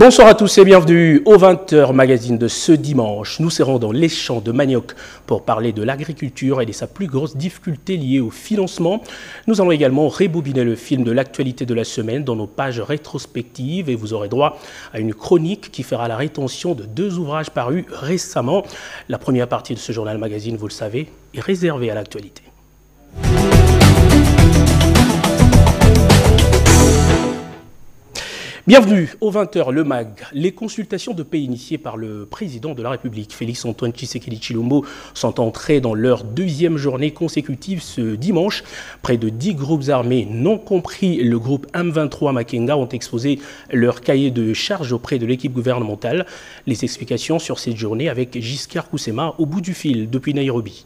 Bonsoir à tous et bienvenue au 20h magazine de ce dimanche. Nous serons dans les champs de manioc pour parler de l'agriculture et de sa plus grosse difficulté liée au financement. Nous allons également rebobiner le film de l'actualité de la semaine dans nos pages rétrospectives et vous aurez droit à une chronique qui fera la rétention de 2 ouvrages parus récemment. La première partie de ce journal magazine, vous le savez, est réservée à l'actualité. Bienvenue au 20h le MAG. Les consultations de paix initiées par le président de la République, Félix-Antoine Tshisekedi Tshilombo, sont entrées dans leur 2e journée consécutive ce dimanche. Près de 10 groupes armés, non compris le groupe M23 Makenga, ont exposé leur cahier de charges auprès de l'équipe gouvernementale. Les explications sur cette journée avec Giscard Koussema au bout du fil depuis Nairobi.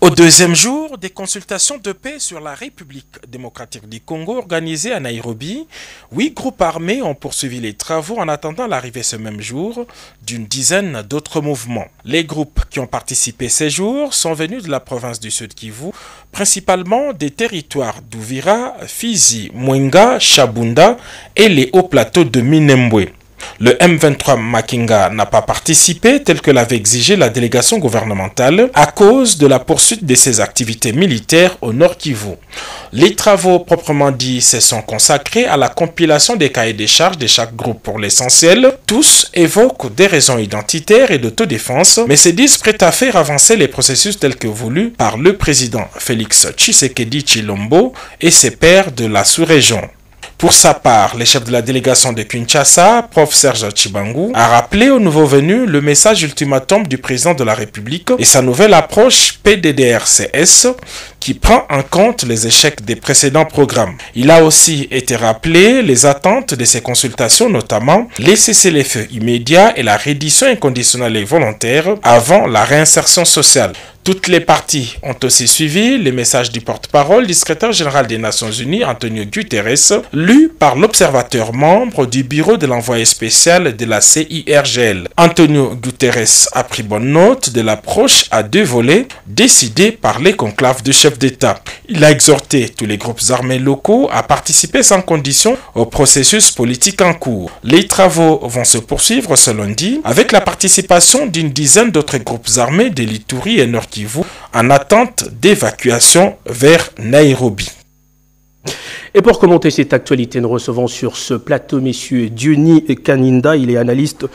Au 2e jour des consultations de paix sur la République démocratique du Congo organisées à Nairobi, 8 groupes armés ont poursuivi les travaux en attendant l'arrivée ce même jour d'une dizaine d'autres mouvements. Les groupes qui ont participé ces jours sont venus de la province du Sud Kivu, principalement des territoires d'Uvira, Fizi, Mwenga, Shabunda et les hauts plateaux de Minembwe. Le M23 Makenga n'a pas participé tel que l'avait exigé la délégation gouvernementale à cause de la poursuite de ses activités militaires au Nord Kivu. Les travaux proprement dits se sont consacrés à la compilation des cahiers des charges de chaque groupe pour l'essentiel. Tous évoquent des raisons identitaires et d'autodéfense, mais se disent prêts à faire avancer les processus tels que voulus par le président Félix Tshisekedi Tshilombo et ses pairs de la sous-région. Pour sa part, le chef de la délégation de Kinshasa, Prof Serge Tshibangu, a rappelé aux nouveaux venus le message ultimatum du président de la République et sa nouvelle approche PDDRCS qui prend en compte les échecs des précédents programmes. Il a aussi été rappelé les attentes de ces consultations, notamment les cessez-le-feu immédiats et la reddition inconditionnelle et volontaire avant la réinsertion sociale. Toutes les parties ont aussi suivi les messages du porte-parole du secrétaire général des Nations Unies, Antonio Guterres, lu par l'observateur membre du bureau de l'envoyé spécial de la CIRGL. Antonio Guterres a pris bonne note de l'approche à 2 volets décidée par les conclaves de chefs d'État. Il a exhorté tous les groupes armés locaux à participer sans condition au processus politique en cours. Les travaux vont se poursuivre ce lundi avec la participation d'une dizaine d'autres groupes armés de l'Ituri et Nord Kivu en attente d'évacuation vers Nairobi. Et pour commenter cette actualité, nous recevons sur ce plateau messieurs Diony Kaninda, il est analyste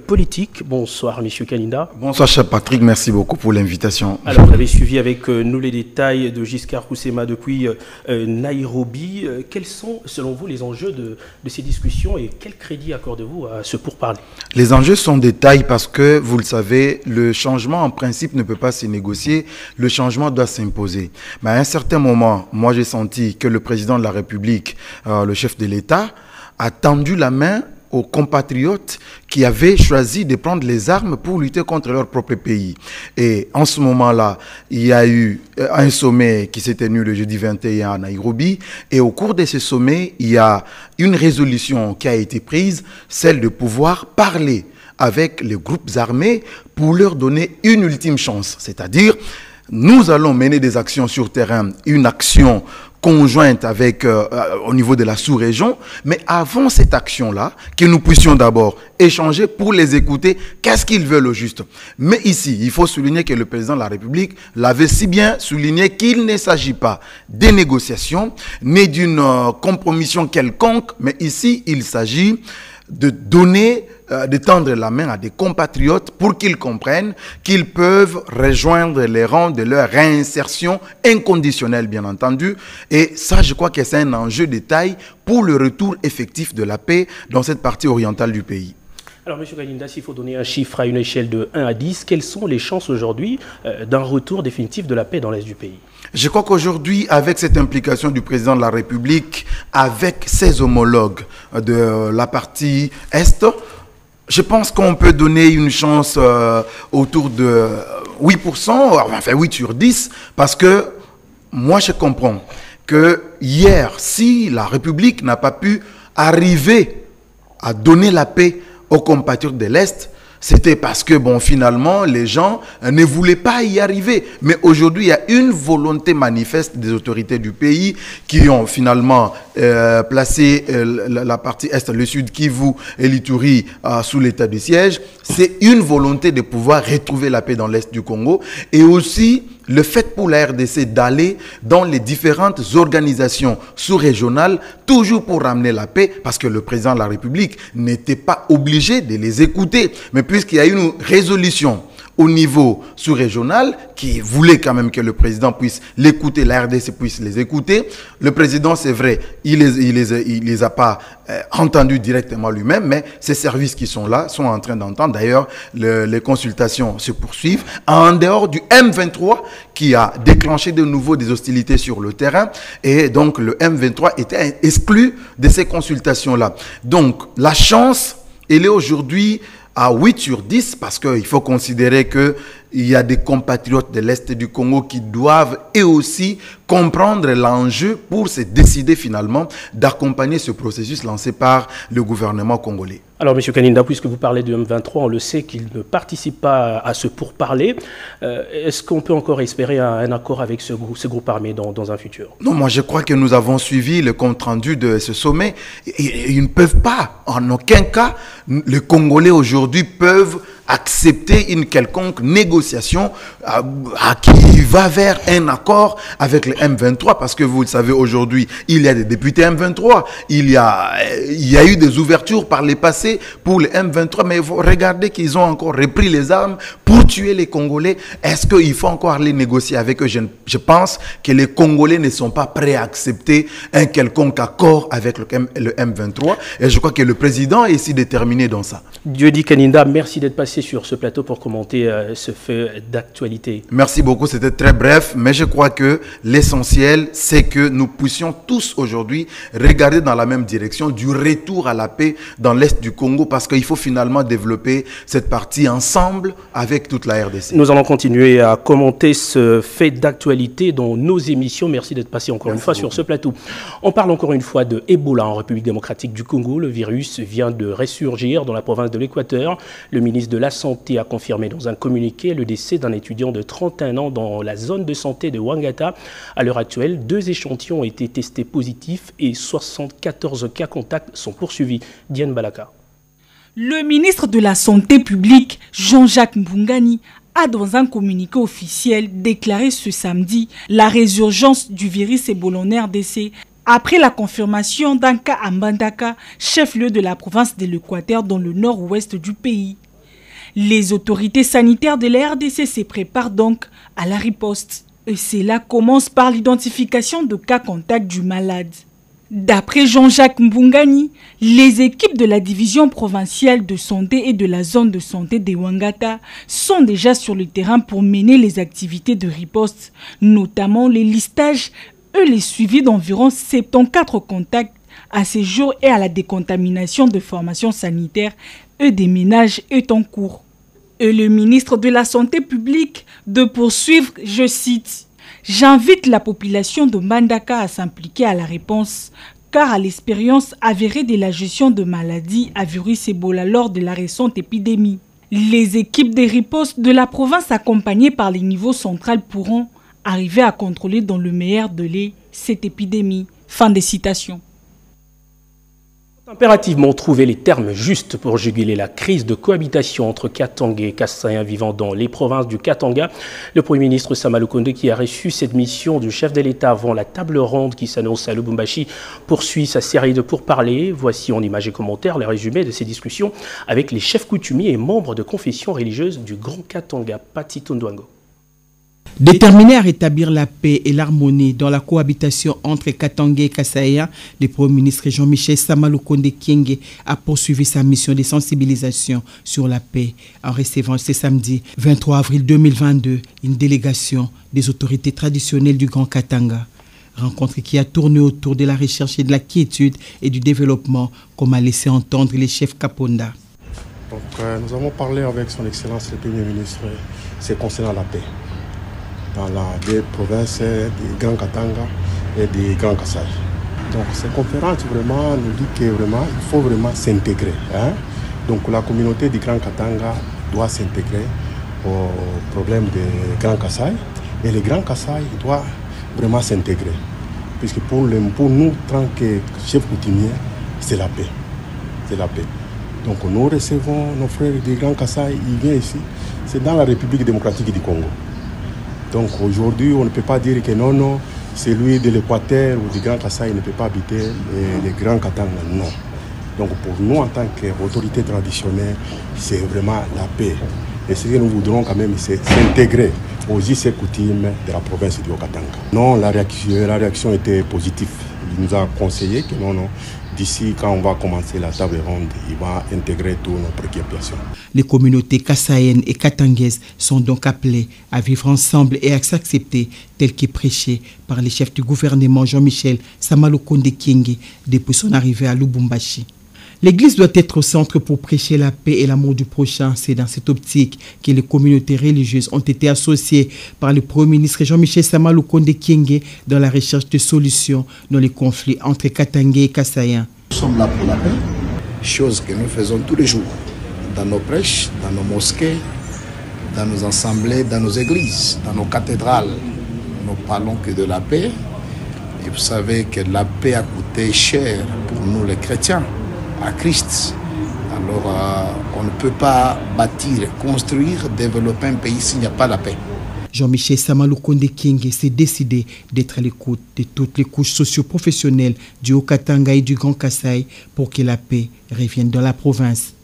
politique. Bonsoir messieurs Kaninda. Bonsoir cher Patrick, merci beaucoup pour l'invitation. Alors vous avez suivi avec nous les détails de Giscard Koussema depuis Nairobi. Quels sont selon vous les enjeux de ces discussions et quel crédit accordez-vous à ce pourparler? Les enjeux sont des tailles parce que, vous le savez, le changement en principe ne peut pas se négocier, le changement doit s'imposer. Mais à un certain moment, moi j'ai senti que le président de la République, le chef de l'État, a tendu la main aux compatriotes qui avaient choisi de prendre les armes pour lutter contre leur propre pays. Et en ce moment-là, il y a eu un sommet qui s'est tenu le jeudi 21 à Nairobi. Et au cours de ce sommet, il y a une résolution qui a été prise, celle de pouvoir parler avec les groupes armés pour leur donner une ultime chance. C'est-à-dire, nous allons mener des actions sur terrain, une action conjointe avec au niveau de la sous-région, mais avant cette action-là, que nous puissions d'abord échanger pour les écouter, qu'est-ce qu'ils veulent au juste. Mais ici, il faut souligner que le président de la République l'avait si bien souligné qu'il ne s'agit pas des négociations, ni d'une compromission quelconque, mais ici, il s'agit de donner, de tendre la main à des compatriotes pour qu'ils comprennent qu'ils peuvent rejoindre les rangs de leur réinsertion inconditionnelle, bien entendu. Et ça, je crois que c'est un enjeu de taille pour le retour effectif de la paix dans cette partie orientale du pays. Alors, M. Kaninda, s'il faut donner un chiffre à une échelle de 1 à 10, quelles sont les chances aujourd'hui d'un retour définitif de la paix dans l'Est du pays? Je crois qu'aujourd'hui, avec cette implication du président de la République, avec ses homologues de la partie Est, je pense qu'on peut donner une chance autour de 8%, enfin 8 sur 10, parce que moi je comprends que hier, si la République n'a pas pu arriver à donner la paix aux compatriotes de l'Est, C'était parce que, bon, finalement, les gens ne voulaient pas y arriver. Mais aujourd'hui, il y a une volonté manifeste des autorités du pays qui ont finalement placé la partie Est, le Sud, Kivu et l'Ituri sous l'état de siège. C'est une volonté de pouvoir retrouver la paix dans l'Est du Congo. Et aussi, le fait pour la RDC d'aller dans les différentes organisations sous-régionales, toujours pour ramener la paix, parce que le président de la République n'était pas obligé de les écouter. Mais puisqu'il y a une résolution au niveau sous-régional qui voulait quand même que le président puisse l'écouter, la RDC puisse les écouter. Le président, c'est vrai, il les a pas entendus directement lui-même, mais ces services qui sont là sont en train d'entendre. D'ailleurs, les consultations se poursuivent en dehors du M23 qui a déclenché de nouveau des hostilités sur le terrain. Et donc, le M23 était exclu de ces consultations-là. Donc, la chance, elle est aujourd'hui à 8 sur 10 parce qu'il faut considérer qu'il y a des compatriotes de l'Est du Congo qui doivent eux aussi comprendre l'enjeu pour se décider finalement d'accompagner ce processus lancé par le gouvernement congolais. Alors, M. Kaninda, puisque vous parlez du M23, on le sait qu'il ne participe pas à ce pourparler. Est-ce qu'on peut encore espérer un accord avec ce groupe armé dans un futur? Non, moi je crois que nous avons suivi le compte-rendu de ce sommet. Ils ne peuvent pas, en aucun cas, les Congolais aujourd'hui peuvent accepter une quelconque négociation qui va vers un accord avec le M23 parce que vous le savez aujourd'hui, il y a des députés M23, il y a eu des ouvertures par le passé pour le M23, mais regardez qu'ils ont encore repris les armes pour tuer les Congolais. Est-ce qu'il faut encore aller négocier avec eux? Je pense que les Congolais ne sont pas prêts à accepter un quelconque accord avec le M23 et je crois que le président est ici déterminé dans ça. Dieudy Kaninda, merci d'être passé sur ce plateau pour commenter ce fait d'actualité. Merci beaucoup, c'était très bref, mais je crois que l'essentiel, c'est que nous puissions tous aujourd'hui regarder dans la même direction du retour à la paix dans l'Est du Congo, parce qu'il faut finalement développer cette partie ensemble avec toute la RDC. Nous allons continuer à commenter ce fait d'actualité dans nos émissions. Merci d'être passé encore une fois sur ce plateau. On parle encore une fois de Ebola en République démocratique du Congo. Le virus vient de ressurgir dans la province de l'Équateur. Le ministre de la Santé a confirmé dans un communiqué le décès d'un étudiant de 31 ans dans la zone de santé de Wangata. À l'heure actuelle, 2 échantillons ont été testés positifs et 74 cas contacts sont poursuivis. Diane Balaka. Le ministre de la Santé publique, Jean-Jacques Mbungani, a dans un communiqué officiel déclaré ce samedi la résurgence du virus Ebola en RDC après la confirmation d'un cas à Mbandaka, chef-lieu de la province de l'Équateur dans le nord-ouest du pays. Les autorités sanitaires de la RDC se préparent donc à la riposte. Et cela commence par l'identification de cas contacts du malade. D'après Jean-Jacques Mbungani, les équipes de la division provinciale de santé et de la zone de santé de Wangata sont déjà sur le terrain pour mener les activités de riposte, notamment les listages et les suivis d'environ 74 contacts à ces jours et à la décontamination de formations sanitaires et des ménages est en cours. Et le ministre de la Santé publique de poursuivre, je cite, « J'invite la population de Mbandaka à s'impliquer à la réponse, car à l'expérience avérée de la gestion de maladies à virus Ebola lors de la récente épidémie. Les équipes des ripostes de la province accompagnées par les niveaux centrales pourront arriver à contrôler dans le meilleur délai cette épidémie. » Fin de citation. Impérativement trouver les termes justes pour juguler la crise de cohabitation entre Katanga et Kassaïens vivant dans les provinces du Katanga. Le Premier ministre Sama Lukonde, qui a reçu cette mission du chef de l'État avant la table ronde qui s'annonce à Lubumbashi, poursuit sa série de pourparlers. Voici en images et commentaires le résumé de ces discussions avec les chefs coutumiers et membres de confessions religieuses du Grand Katanga. Pati Tondwango. Déterminé à rétablir la paix et l'harmonie dans la cohabitation entre Katanga et Kassaïens, le Premier ministre Jean-Michel Sama Lukonde Kyenge a poursuivi sa mission de sensibilisation sur la paix en recevant ce samedi 23 avril 2022 une délégation des autorités traditionnelles du Grand Katanga. Rencontre qui a tourné autour de la recherche et de la quiétude et du développement, comme a laissé entendre les chefs Kaponda. Donc, nous avons parlé avec son Excellence le Premier ministre, c'est concernant la paix dans les deux provinces du Grand Katanga et du Grand Kassai. Donc cette conférence vraiment nous dit que vraiment il faut vraiment s'intégrer. Donc la communauté du Grand Katanga doit s'intégrer au problème du Grand Kasaï et le Grand Kasaï doit vraiment s'intégrer. Puisque pour nous, tant que chefs coutumiers, c'est la paix. C'est la paix. Donc nous recevons nos frères du Grand Kasaï, ils viennent ici. C'est dans la République démocratique du Congo. Donc aujourd'hui, on ne peut pas dire que non, celui de l'Équateur ou du Grand Kasaï ne peut pas habiter le Grand Katanga. Non. Donc pour nous, en tant qu'autorité traditionnelle, c'est vraiment la paix. Et ce que nous voudrons quand même, c'est s'intégrer aux us et coutumes de la province du Haut-Katanga. Non, la réaction était positive. Il nous a conseillé que non, d'ici quand on va commencer la table ronde, il va intégrer toutes nos préoccupations. Les communautés kassayennes et katangaises sont donc appelées à vivre ensemble et à s'accepter tel qu'est prêché par les chefs du gouvernement Jean-Michel Samalukonde Kyenge depuis son arrivée à Lubumbashi. L'Église doit être au centre pour prêcher la paix et l'amour du prochain. C'est dans cette optique que les communautés religieuses ont été associées par le Premier ministre Jean-Michel Samalukonde Kyenge dans la recherche de solutions dans les conflits entre Katangais et Kassaïens. Nous sommes là pour la paix, chose que nous faisons tous les jours, dans nos prêches, dans nos mosquées, dans nos assemblées, dans nos églises, dans nos cathédrales. Nous parlons que de la paix. Et vous savez que la paix a coûté cher pour nous les chrétiens. À Christ. Alors, on ne peut pas bâtir, construire, développer un pays s'il n'y a pas la paix. Jean-Michel Samalukonde Kyenge s'est décidé d'être à l'écoute de toutes les couches socio-professionnelles du Haut-Katanga et du Grand Kasaï pour que la paix revienne dans la province.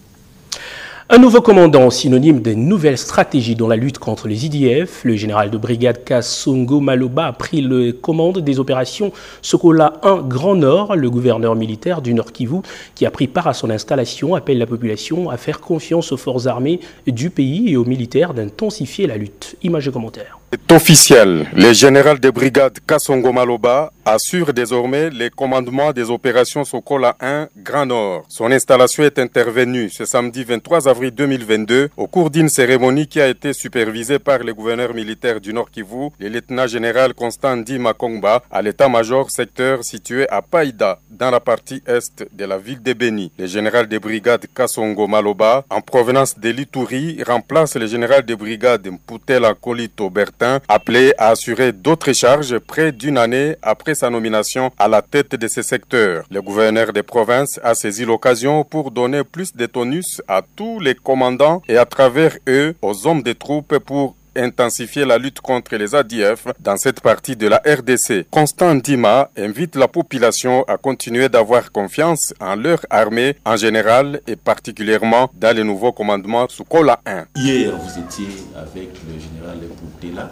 Un nouveau commandant, synonyme de nouvelles stratégies dans la lutte contre les IDF, le général de brigade Kasongo Maloba a pris les commandes des opérations Sokola 1 Grand Nord. Le gouverneur militaire du Nord Kivu, qui a pris part à son installation, appelle la population à faire confiance aux forces armées du pays et aux militaires d'intensifier la lutte. Images et commentaires. C'est officiel. Le général de brigade Kasongo Maloba assure désormais les commandements des opérations Sokola 1 Grand Nord. Son installation est intervenue ce samedi 23 avril 2022 au cours d'une cérémonie qui a été supervisée par le gouverneur militaire du Nord Kivu, le lieutenant-général Constant Ndima Kongba, à l'état-major secteur situé à Païda, dans la partie est de la ville de Beni. Le général de brigade Kasongo Maloba, en provenance de l'Ituri, remplace le général de brigade Mputela Kolito Bertin, appelé à assurer d'autres charges près d'une année après sa nomination à la tête de ce secteur. Le gouverneur des provinces a saisi l'occasion pour donner plus de tonus à tous les commandants et à travers eux aux hommes des troupes pour intensifier la lutte contre les ADF dans cette partie de la RDC. Constant Ndima invite la population à continuer d'avoir confiance en leur armée en général et particulièrement dans les nouveaux commandements Sokola 1. Hier, vous étiez avec le général Poutela,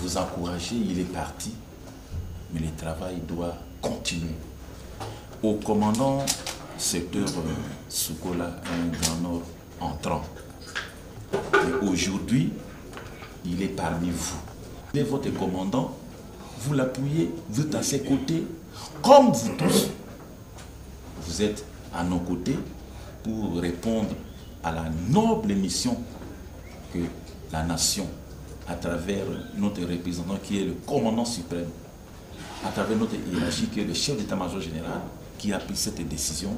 vous encouragez, il est parti, mais le travail doit continuer. Au commandant secteur Sokola 1 Grand Nord entrant, et aujourd'hui, il est parmi vous. Il est votre commandant, vous l'appuyez, vous êtes à ses côtés, comme vous tous. Vous êtes à nos côtés pour répondre à la noble mission que la nation, à travers notre représentant qui est le commandant suprême, à travers notre hiérarchie qui est le chef d'état-major général, qui a pris cette décision,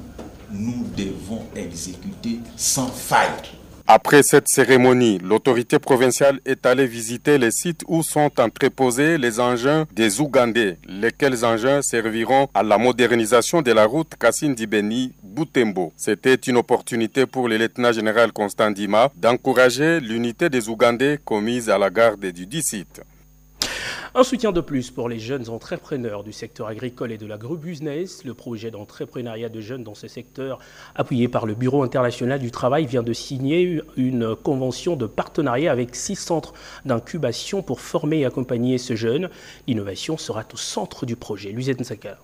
nous devons exécuter sans faille. Après cette cérémonie, l'autorité provinciale est allée visiter les sites où sont entreposés les engins des Ougandais, lesquels engins serviront à la modernisation de la route Kasindi-Beni-Butembo. C'était une opportunité pour le lieutenant-général Constant Ndima d'encourager l'unité des Ougandais commise à la garde du dit site. Un soutien de plus pour les jeunes entrepreneurs du secteur agricole et de l'agrobusiness. Le projet d'entrepreneuriat de jeunes dans ce secteur, appuyé par le Bureau international du travail, vient de signer une convention de partenariat avec 6 centres d'incubation pour former et accompagner ces jeunes. L'innovation sera au centre du projet. Lusette Nsaka.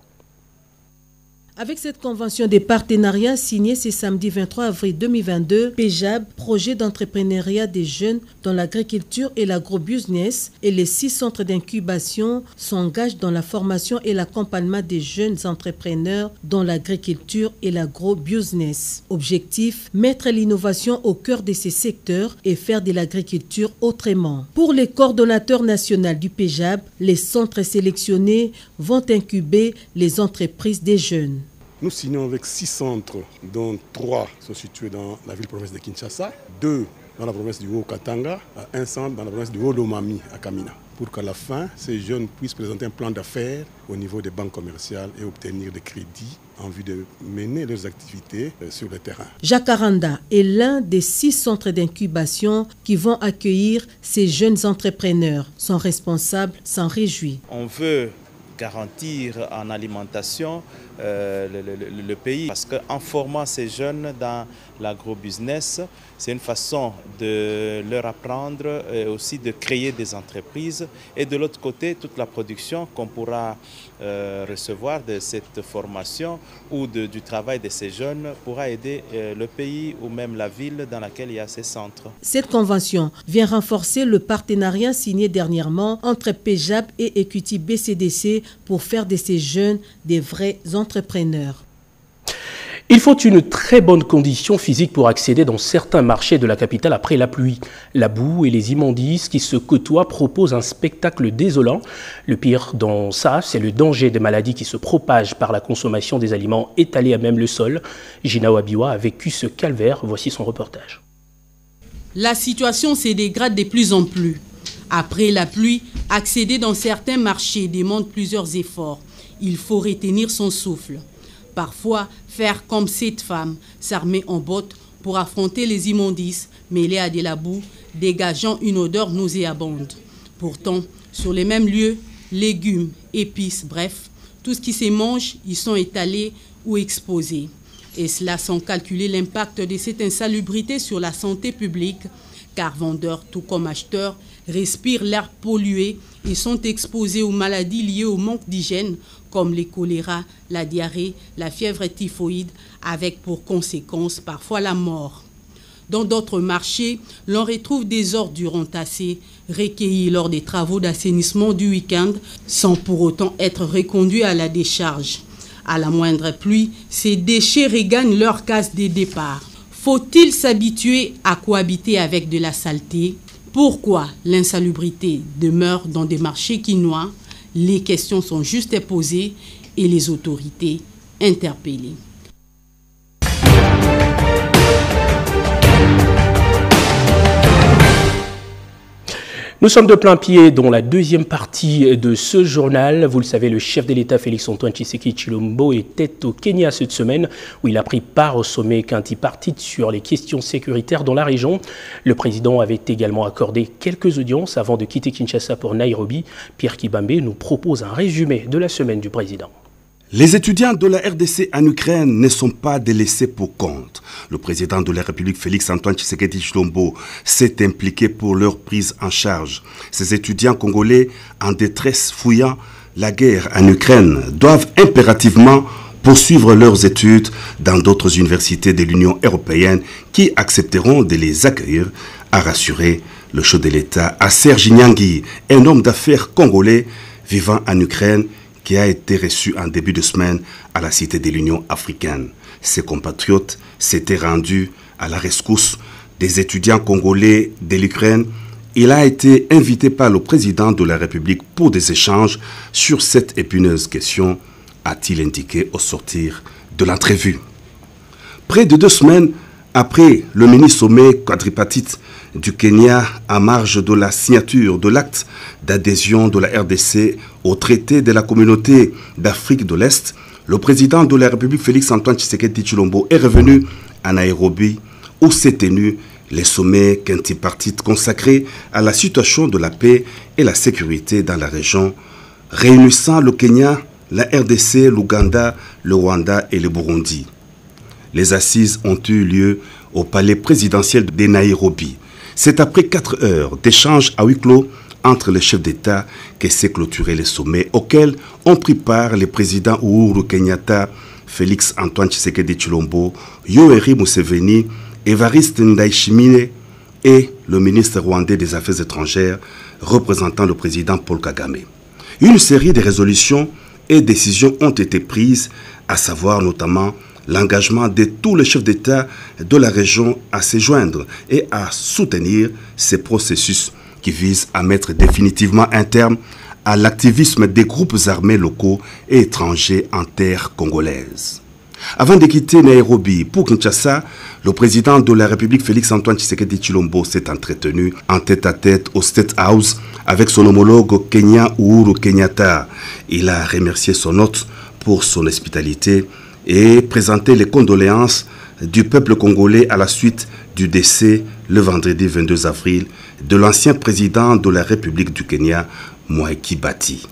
Avec cette convention de partenariat signée ce samedi 23 avril 2022, PEJAB, projet d'entrepreneuriat des jeunes dans l'agriculture et l'agrobusiness, et les 6 centres d'incubation s'engagent dans la formation et l'accompagnement des jeunes entrepreneurs dans l'agriculture et l'agrobusiness. Objectif, mettre l'innovation au cœur de ces secteurs et faire de l'agriculture autrement. Pour les coordonnateurs nationaux du PEJAB, les centres sélectionnés vont incuber les entreprises des jeunes. Nous signons avec 6 centres, dont 3 sont situés dans la ville-province de Kinshasa, 2 dans la province du Haut-Katanga, 1 centre dans la province du Haut-Lomami à Kamina, pour qu'à la fin, ces jeunes puissent présenter un plan d'affaires au niveau des banques commerciales et obtenir des crédits en vue de mener leurs activités sur le terrain. Jacaranda est l'un des 6 centres d'incubation qui vont accueillir ces jeunes entrepreneurs. Son responsable s'en réjouit. On veut garantir en alimentation le pays, parce qu'en formant ces jeunes dans l'agrobusiness, c'est une façon de leur apprendre et aussi de créer des entreprises. Et de l'autre côté, toute la production qu'on pourra recevoir de cette formation ou du travail de ces jeunes pourra aider le pays ou même la ville dans laquelle il y a ces centres. Cette convention vient renforcer le partenariat signé dernièrement entre PEJAB et Equity BCDC pour faire de ces jeunes des vrais entrepreneurs. Il faut une très bonne condition physique pour accéder dans certains marchés de la capitale après la pluie. La boue et les immondices qui se côtoient proposent un spectacle désolant. Le pire dans ça, c'est le danger des maladies qui se propagent par la consommation des aliments étalés à même le sol. Gina Wabiwa a vécu ce calvaire. Voici son reportage. La situation se dégrade de plus en plus. Après la pluie, accéder dans certains marchés demande plusieurs efforts. Il faut retenir son souffle. Parfois, faire comme cette femme, s'armer en bottes pour affronter les immondices mêlés à de la boue, dégageant une odeur nauséabonde. Pourtant, sur les mêmes lieux, légumes, épices, bref, tout ce qui se mange, y sont étalés ou exposés. Et cela sans calculer l'impact de cette insalubrité sur la santé publique, car vendeurs tout comme acheteurs respirent l'air pollué et sont exposés aux maladies liées au manque d'hygiène, comme les choléra, la diarrhée, la fièvre typhoïde, avec pour conséquence parfois la mort. Dans d'autres marchés, l'on retrouve des ordures entassées, recueillies lors des travaux d'assainissement du week-end, sans pour autant être reconduits à la décharge. À la moindre pluie, ces déchets regagnent leur case de départ. Faut-il s'habituer à cohabiter avec de la saleté? Pourquoi l'insalubrité demeure dans des marchés qui noient? Les questions sont juste posées et les autorités interpellées. Nous sommes de plein pied dans la deuxième partie de ce journal. Vous le savez, le chef de l'État Félix-Antoine Tshisekedi Tshilombo était au Kenya cette semaine où il a pris part au sommet quintipartite sur les questions sécuritaires dans la région. Le président avait également accordé quelques audiences avant de quitter Kinshasa pour Nairobi. Pierre Kibambe nous propose un résumé de la semaine du président. Les étudiants de la RDC en Ukraine ne sont pas délaissés pour compte. Le président de la République, Félix-Antoine Tshisekedi Tshilombo, s'est impliqué pour leur prise en charge. Ces étudiants congolais en détresse fouillant la guerre en Ukraine doivent impérativement poursuivre leurs études dans d'autres universités de l'Union européenne qui accepteront de les accueillir, a rassuré le chef de l'État à Serge Nyangi, un homme d'affaires congolais vivant en Ukraine qui a été reçu en début de semaine à la Cité de l'Union africaine. Ses compatriotes s'étaient rendus à la rescousse des étudiants congolais de l'Ukraine. Il a été invité par le président de la République pour des échanges sur cette épineuse question, a-t-il indiqué au sortir de l'entrevue. Près de 2 semaines après le mini-sommet quadripartite du Kenya à marge de la signature de l'acte d'adhésion de la RDC au traité de la communauté d'Afrique de l'Est, le président de la République Félix-Antoine Tshisekedi Tshilombo est revenu à Nairobi où s'est tenu les sommets quintipartites consacrés à la situation de la paix et la sécurité dans la région, réunissant le Kenya, la RDC, l'Ouganda, le Rwanda et le Burundi. Les assises ont eu lieu au palais présidentiel de Nairobi. C'est après 4 heures d'échanges à huis clos entre les chefs d'État que s'est clôturé le sommet auquel ont pris part les présidents Uhuru Kenyatta, Félix-Antoine Tshisekedi Tshilombo, Yoweri Museveni, Evariste Ndayishimiye et le ministre rwandais des Affaires étrangères représentant le président Paul Kagame. Une série de résolutions et décisions ont été prises, à savoir notamment l'engagement de tous les chefs d'État de la région à se joindre et à soutenir ces processus qui visent à mettre définitivement un terme à l'activisme des groupes armés locaux et étrangers en terre congolaise. Avant de quitter Nairobi pour Kinshasa, le président de la République Félix Antoine Tshisekedi Tshilombo s'est entretenu en tête-à-tête au State House avec son homologue kenyan Uhuru Kenyatta. Il a remercié son hôte pour son hospitalité et présenté les condoléances du peuple congolais à la suite du décès le vendredi 22 avril de l'ancien président de la République du Kenya, Mwai Kibaki.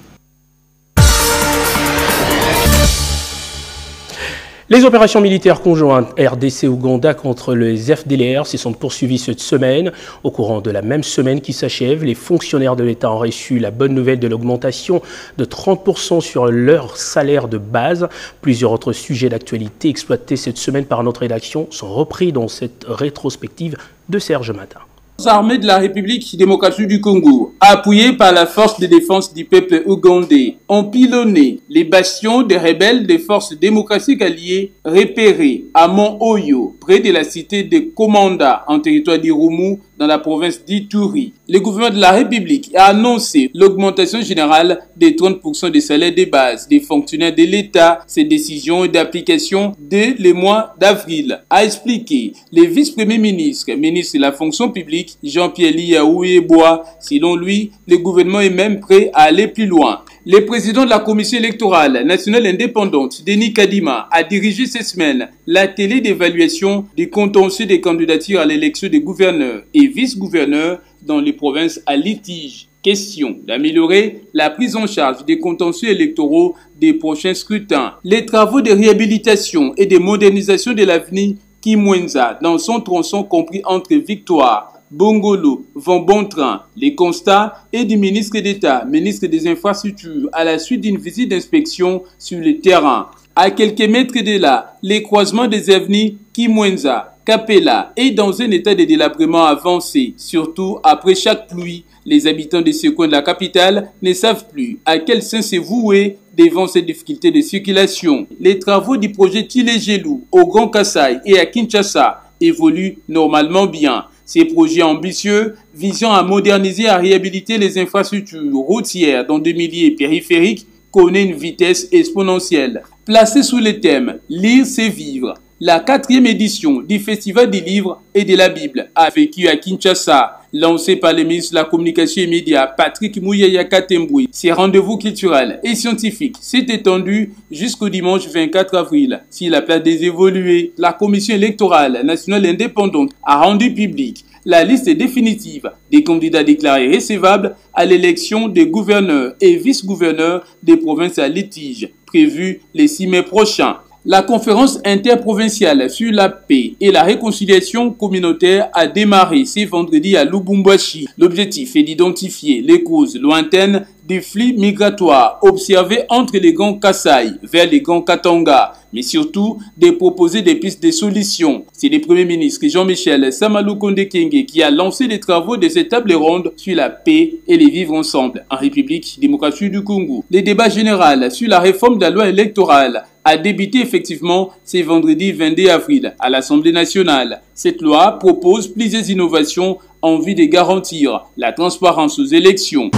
Les opérations militaires conjointes RDC-Ouganda contre les FDLR se sont poursuivies cette semaine. Au courant de la même semaine qui s'achève, les fonctionnaires de l'État ont reçu la bonne nouvelle de l'augmentation de 30% sur leur salaire de base. Plusieurs autres sujets d'actualité exploités cette semaine par notre rédaction sont repris dans cette rétrospective de Serge Matin. Les armées de la République démocratique du Congo, appuyées par la force de défense du peuple ougandais, ont pilonné les bastions des rebelles des forces démocratiques alliées repérés à Mont-Oyo, près de la cité de Komanda, en territoire d'Irumu, dans la province d'Ituri. Le gouvernement de la République a annoncé l'augmentation générale des 30% des salaires de base des fonctionnaires de l'État. Cette décision est d'application dès le mois d'avril, a expliqué le vice-premier ministre, ministre de la fonction publique, Jean-Pierre Liaouyebois. Selon lui, le gouvernement est même prêt à aller plus loin. Le président de la commission électorale nationale indépendante, Denis Kadima, a dirigé cette semaine l'atelier d'évaluation des contentieux des candidatures à l'élection des gouverneurs et vice-gouverneurs dans les provinces à litige. Question d'améliorer la prise en charge des contentieux électoraux des prochains scrutins. Les travaux de réhabilitation et de modernisation de l'avenue Kimwenza dans son tronçon compris entre Victoire, Bongolo vont bon train. Les constats est du ministre d'État, ministre des Infrastructures, à la suite d'une visite d'inspection sur le terrain. À quelques mètres de là, les croisements des avenues Kimwenza, Kapela est dans un état de délabrement avancé, surtout après chaque pluie. Les habitants de ce coin de la capitale ne savent plus à quel sens se vouer devant ces difficultés de circulation. Les travaux du projet Tilegelou au Grand Kasaï et à Kinshasa évoluent normalement bien. Ces projets ambitieux visant à moderniser et à réhabiliter les infrastructures routières dans des milieux périphériques connaissent une vitesse exponentielle. Placé sous le thème « Lire, c'est vivre », la 4e édition du Festival des livres et de la Bible a vécu à Kinshasa. Lancé par le ministre de la Communication et Médias, Patrick Mouyaya Katemboué, ces rendez-vous culturels et scientifiques s'est étendu jusqu'au dimanche 24 avril. Si la place des évolués, la Commission électorale nationale indépendante a rendu publique la liste définitive des candidats déclarés recevables à l'élection des gouverneurs et vice-gouverneurs des provinces à litige, prévue le 6 mai prochain. La conférence interprovinciale sur la paix et la réconciliation communautaire a démarré ce vendredi à Lubumbashi. L'objectif est d'identifier les causes lointaines des flux migratoires observés entre les grands Kasaï vers les grands Katanga, mais surtout de proposer des pistes de solutions. C'est le Premier ministre Jean-Michel Samalukonde Kyenge qui a lancé les travaux de cette table ronde sur la paix et les vivre ensemble en République démocratique du Congo. Le débat général sur la réforme de la loi électorale a débuté effectivement ce vendredi 22 avril à l'Assemblée nationale. Cette loi propose plusieurs innovations en vue de garantir la transparence aux élections.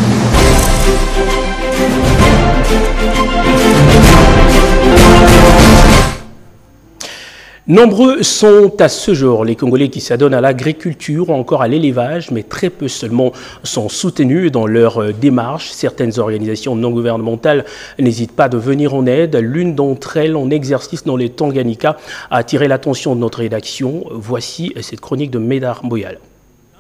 Nombreux sont à ce jour les Congolais qui s'adonnent à l'agriculture ou encore à l'élevage, mais très peu seulement sont soutenus dans leur démarche. Certaines organisations non gouvernementales n'hésitent pas de venir en aide. L'une d'entre elles, en exercice dans les Tanganyika, a attiré l'attention de notre rédaction. Voici cette chronique de Médard Boyal.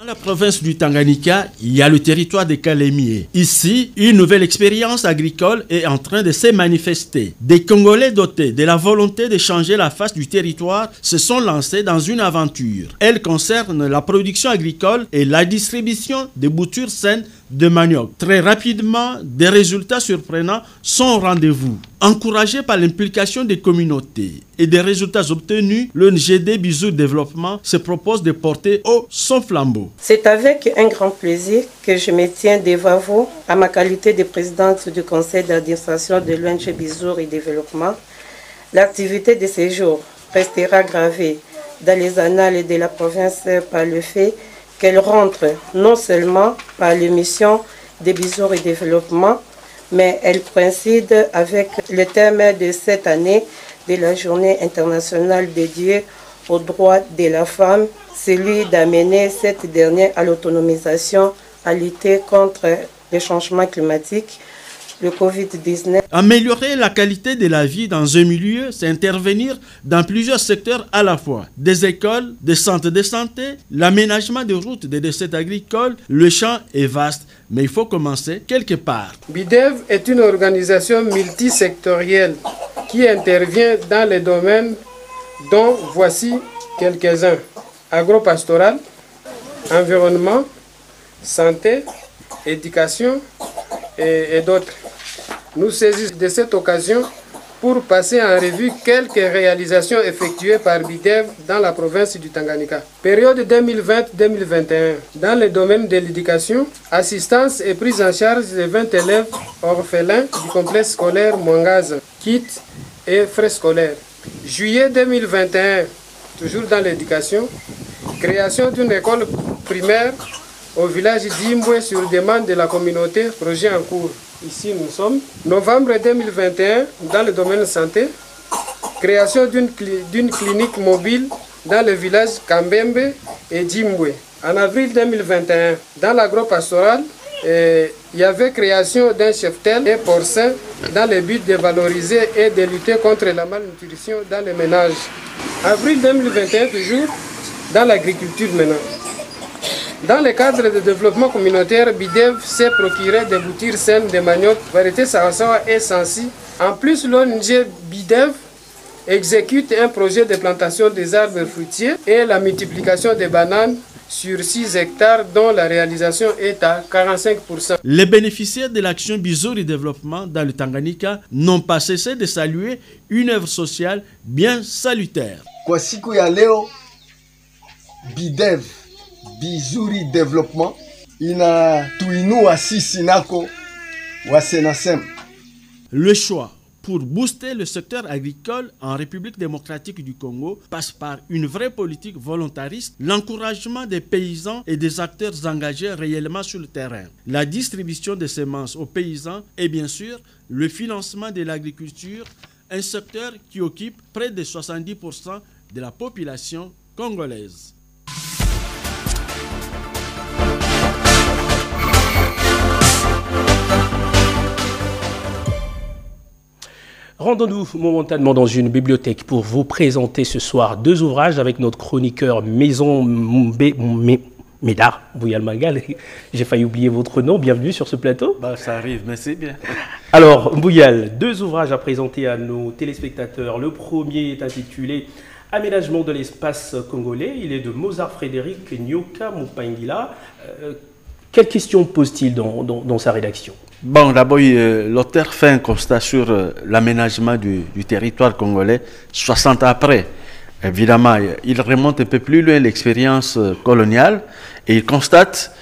Dans la province du Tanganyika, il y a le territoire de Kalemie. Ici, une nouvelle expérience agricole est en train de se manifester. Des Congolais dotés de la volonté de changer la face du territoire se sont lancés dans une aventure. Elle concerne la production agricole et la distribution de boutures saines de manioc. Très rapidement, des résultats surprenants sont au rendez-vous. Encouragé par l'implication des communautés et des résultats obtenus, l'ONGD Bisou Développement se propose de porter haut son flambeau. C'est avec un grand plaisir que je me tiens devant vous, à ma qualité de présidente du conseil d'administration de l'ONG Bisou et Développement. L'activité de ces jours restera gravée dans les annales de la province par le fait qu'elle rentre non seulement par l'émission des Bisou et Développement, mais elle coïncide avec le thème de cette année, de la Journée internationale dédiée aux droits de la femme, celui d'amener cette dernière à l'autonomisation, à lutter contre les changements climatiques, le Covid-19. Améliorer la qualité de la vie dans un milieu, c'est intervenir dans plusieurs secteurs à la fois. Des écoles, des centres de santé, l'aménagement de routes, des recettes agricoles. Le champ est vaste, mais il faut commencer quelque part. BIDEV est une organisation multisectorielle qui intervient dans les domaines dont voici quelques-uns: agropastoral, environnement, santé, éducation et d'autres. Nous saisissons de cette occasion pour passer en revue quelques réalisations effectuées par BIDEV dans la province du Tanganyika. Période 2020-2021. Dans le domaine de l'éducation, assistance et prise en charge de 20 élèves orphelins du complexe scolaire Mwangaza, kits et frais scolaires. Juillet 2021, toujours dans l'éducation, création d'une école primaire au village d'Imbwe sur demande de la communauté, projet en cours. Ici nous sommes. Novembre 2021, dans le domaine de santé, création d'une clinique mobile dans le village Kambembe et Djimbwe. En avril 2021, dans l'agropastoral, il y avait création d'un cheptel et porcin dans le but de valoriser et de lutter contre la malnutrition dans les ménages. Avril 2021, toujours, dans l'agriculture maintenant. Dans le cadre de développement communautaire, BIDEV s'est procuré des boutures saines de manioc, variété Sawasawa et Sansi. En plus, l'ONG BIDEV exécute un projet de plantation des arbres fruitiers et la multiplication des bananes sur 6 hectares dont la réalisation est à 45%. Les bénéficiaires de l'action Bizuri Développement dans le Tanganyika n'ont pas cessé de saluer une œuvre sociale bien salutaire. Kwa siku ya leo, BIDEV Bizuri Development inatuinua sisi nako wa Senasem. Le choix pour booster le secteur agricole en République démocratique du Congo passe par une vraie politique volontariste, l'encouragement des paysans et des acteurs engagés réellement sur le terrain, la distribution des semences aux paysans et bien sûr le financement de l'agriculture, un secteur qui occupe près de 70% de la population congolaise. Rendons-nous momentanément dans une bibliothèque pour vous présenter ce soir 2 ouvrages avec notre chroniqueur Maison Médard, Bouyal Mangal. J'ai failli oublier votre nom, bienvenue sur ce plateau. Bah, ça arrive, mais c'est bien. Alors, Bouyal, 2 ouvrages à présenter à nos téléspectateurs. Le premier est intitulé Aménagement de l'espace congolais. Il est de Mozart Frédéric Nyoka Mupangila. Quelles questions pose-t-il dans sa rédaction? Bon, d'abord, l'auteur fait un constat sur l'aménagement du territoire congolais 60 ans après. Évidemment, il remonte un peu plus loin l'expérience coloniale et il constate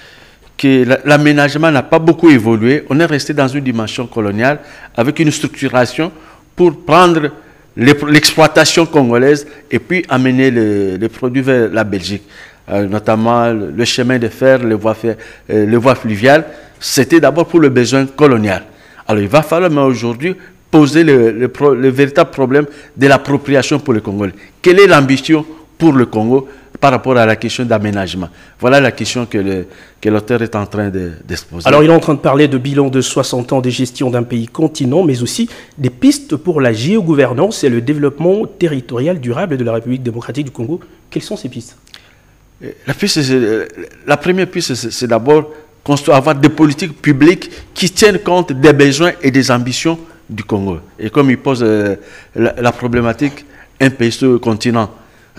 que l'aménagement n'a pas beaucoup évolué. On est resté dans une dimension coloniale avec une structuration pour prendre l'exploitation congolaise et puis amener les produits vers la Belgique. Notamment le chemin de fer, les voies fluviales, c'était d'abord pour le besoin colonial. Alors il va falloir aujourd'hui poser le véritable problème de l'appropriation pour le Congolais. Quelle est l'ambition pour le Congo par rapport à la question d'aménagement? Voilà la question que l'auteur est en train d'exposer. Alors il est en train de parler de bilan de 60 ans de gestion d'un pays continent, mais aussi des pistes pour la géogouvernance et le développement territorial durable de la République démocratique du Congo. Quelles sont ces pistes? La première piste, c'est d'abord avoir des politiques publiques qui tiennent compte des besoins et des ambitions du Congo. Et comme il pose la problématique, un pays sur le continent,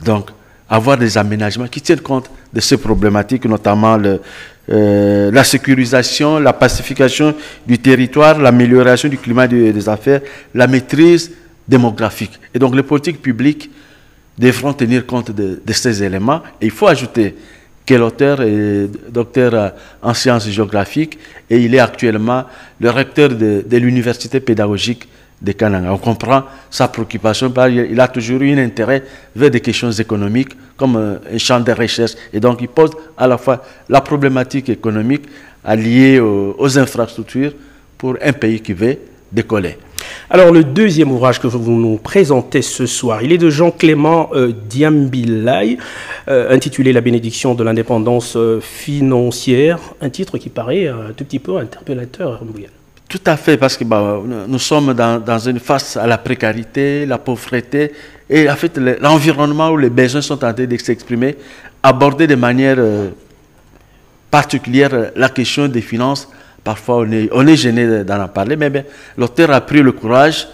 donc avoir des aménagements qui tiennent compte de ces problématiques, notamment la sécurisation, la pacification du territoire, l'amélioration du climat des affaires, la maîtrise démographique. Et donc les politiques publiques devront tenir compte de ces éléments. Et il faut ajouter que l'auteur est docteur en sciences géographiques et il est actuellement le recteur de l'université pédagogique de Kananga. On comprend sa préoccupation, il a toujours eu un intérêt vers des questions économiques comme un champ de recherche. Et donc il pose à la fois la problématique économique liée aux infrastructures pour un pays qui veut décoller. Alors, le deuxième ouvrage que vous nous présentez ce soir, il est de Jean-Clément Diambilay, intitulé « La bénédiction de l'indépendance financière », un titre qui paraît un tout petit peu interpellateur. Tout à fait, parce que nous sommes face à la précarité, la pauvreté, et en fait, l'environnement où les besoins sont en train de s'exprimer, aborder de manière particulière la question des finances. Parfois, on est gêné d'en parler, mais l'auteur a pris le courage